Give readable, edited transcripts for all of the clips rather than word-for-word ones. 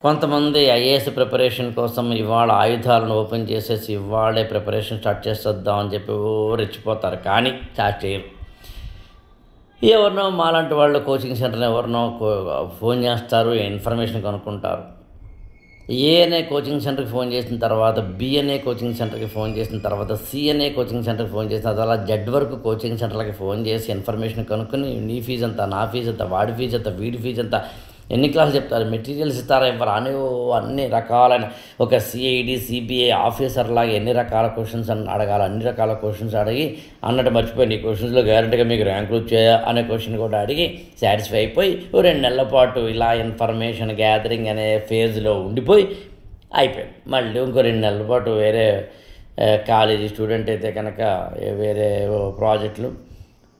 కొంతమంది IAS preparation కోసం ఇవాళ ఆయుధాలను ఓపెన్ చేసేసి ఇవాళే ప్రిపరేషన్ స్టార్ట్ చేసేద్దాం అని చెప్పి రెచ్చిపోతారు, కానీ స్టార్ట్ చేయరు. ఎవరినో మాలాంటి వాళ్ళు కోచింగ్ సెంటర్ ఎవరినో ఫోన్ చేస్తారు, ఇన్ఫర్మేషన్ కనుక్కుంటారు. ఏ అనే కోచింగ్ సెంటర్కి ఫోన్ చేసిన తర్వాత, బి అనే కోచింగ్ సెంటర్కి ఫోన్ చేసిన తర్వాత, సి అనే కోచింగ్ సెంటర్కి ఫోన్ చేసిన తర్వాత అలా జెడ్ వరకు కోచింగ్ సెంటర్లకి ఫోన్ చేసి ఇన్ఫర్మేషన్ కనుక్కొని నీ ఫీజు ఎంత, నా ఫీజు ఎంత, వాడి ఫీజు ఎంత, వీడి ఫీజు ఎంత, ఎన్ని క్లాసులు చెప్తారు, మెటీరియల్స్ ఇస్తారా ఇవ్వరా అని అన్ని రకాలైన ఒక సిఐడి సిబిఐ ఆఫీసర్ లాగా ఎన్ని రకాల క్వశ్చన్స్ అడగాలి. అన్ని రకాల క్వశ్చన్స్ అడిగి అన్నట్టు మర్చిపోయి ఈ క్వశ్చన్స్లో గ్యారెంటీగా మీకు ర్యాంకులు వచ్చాయా అనే క్వశ్చన్ కూడా అడిగి సాటిస్ఫై అయిపోయి 2 నెలల పాటు ఇలా ఇన్ఫర్మేషన్ గ్యాదరింగ్ అనే ఫేజ్లో ఉండిపోయి అయిపోయింది. మళ్ళీ ఇంకో 2 నెలల పాటు వేరే కాలేజీ స్టూడెంట్ అయితే కనుక వేరే ప్రాజెక్టులు,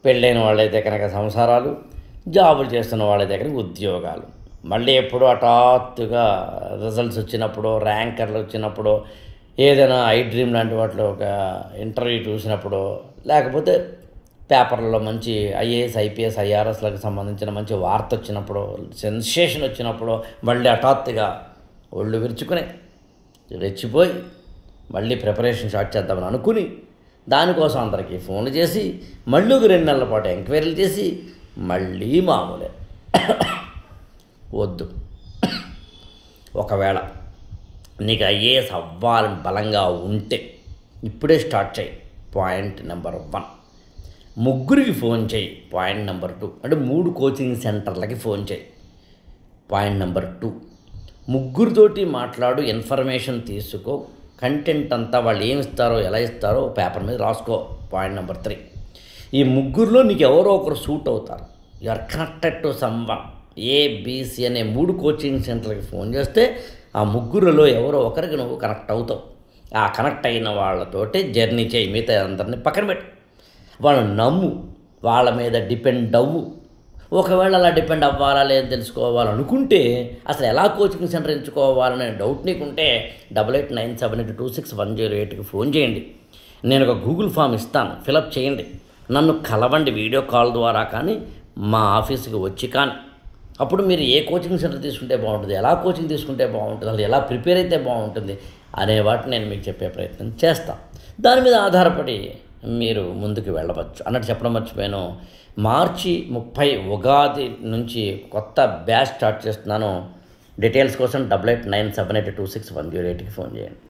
పెళ్ళైన వాళ్ళైతే కనుక సంసారాలు, జాబులు చేస్తున్న వాళ్ళ దగ్గర ఉద్యోగాలు. మళ్ళీ ఎప్పుడో హఠాత్తుగా రిజల్ట్స్ వచ్చినప్పుడు, ర్యాంకర్లు వచ్చినప్పుడు, ఏదైనా ఐ డ్రీమ్ లాంటి వాటిలో ఒక ఇంటర్వ్యూ చూసినప్పుడు, లేకపోతే పేపర్లలో మంచి ఐఏఎస్ ఐపీఎస్ ఐఆర్ఎస్లకు సంబంధించిన మంచి వార్త వచ్చినప్పుడు, సెన్సేషన్ వచ్చినప్పుడు మళ్ళీ హఠాత్తుగా ఒళ్ళు విరుచుకుని రెచ్చిపోయి మళ్ళీ ప్రిపరేషన్ స్టార్ట్ చేద్దామని అనుకుని దానికోసం అందరికీ ఫోన్లు చేసి మళ్ళీ ఒక 2 నెలల పాటు ఎంక్వైరీలు చేసి మళ్ళీ మామూలే. వద్దు. ఒకవేళ నీకు ఐఏఎస్ అవ్వాలని బలంగా ఉంటే ఇప్పుడే స్టార్ట్ చేయి. పాయింట్ నెంబర్ 1, ముగ్గురికి ఫోన్ చేయి. పాయింట్ నెంబర్ 2, అంటే 3 కోచింగ్ సెంటర్లకి ఫోన్ చేయి. పాయింట్ నెంబర్ 2, ముగ్గురితోటి మాట్లాడు, ఇన్ఫర్మేషన్ తీసుకో, కంటెంట్ అంతా వాళ్ళు ఏమి ఇస్తారో ఎలా ఇస్తారో పేపర్ మీద రాసుకో. పాయింట్ నెంబర్ 3, ఈ ముగ్గురులో నీకు ఎవరో ఒకరు సూట్ అవుతారు. You are connected to someone. ABC అనే 3 కోచింగ్ సెంటర్కి ఫోన్ చేస్తే ఆ ముగ్గురులో ఎవరో ఒకరికి నువ్వు కనెక్ట్ అవుతావు. ఆ కనెక్ట్ అయిన వాళ్ళతోటి జర్నీ చేయి. మిగతా అందరినీ పక్కన పెట్టు. వాళ్ళని నమ్ము, వాళ్ళ మీద డిపెండ్ అవ్వు. ఒకవేళ అలా డిపెండ్ అవ్వాలా లేదని తెలుసుకోవాలనుకుంటే, అసలు ఎలా కోచింగ్ సెంటర్ ఎంచుకోవాలనే డౌట్ నీకుంటే 8897826108కి ఫోన్ చేయండి. నేను ఒక గూగుల్ ఫామ్ ఇస్తాను, ఫిలప్ చేయండి. నన్ను కలవండి వీడియో కాల్ ద్వారా కానీ, మా ఆఫీస్కి వచ్చి కానీ. అప్పుడు మీరు ఏ కోచింగ్ సెంటర్ తీసుకుంటే బాగుంటుంది, ఎలా కోచింగ్ తీసుకుంటే బాగుంటుంది, అసలు ఎలా ప్రిపేర్ అయితే బాగుంటుంది అనే వాటిని నేను మీకు చెప్పే ప్రయత్నం చేస్తాను. దాని మీద ఆధారపడి మీరు ముందుకు వెళ్ళవచ్చు. అన్నట్టు చెప్పడం మర్చిపోయాను, మార్చి 30 ఉగాది నుంచి కొత్త బ్యాచ్ స్టార్ట్ చేస్తున్నాను. డీటెయిల్స్ కోసం 8897826108కి ఫోన్ చేయండి.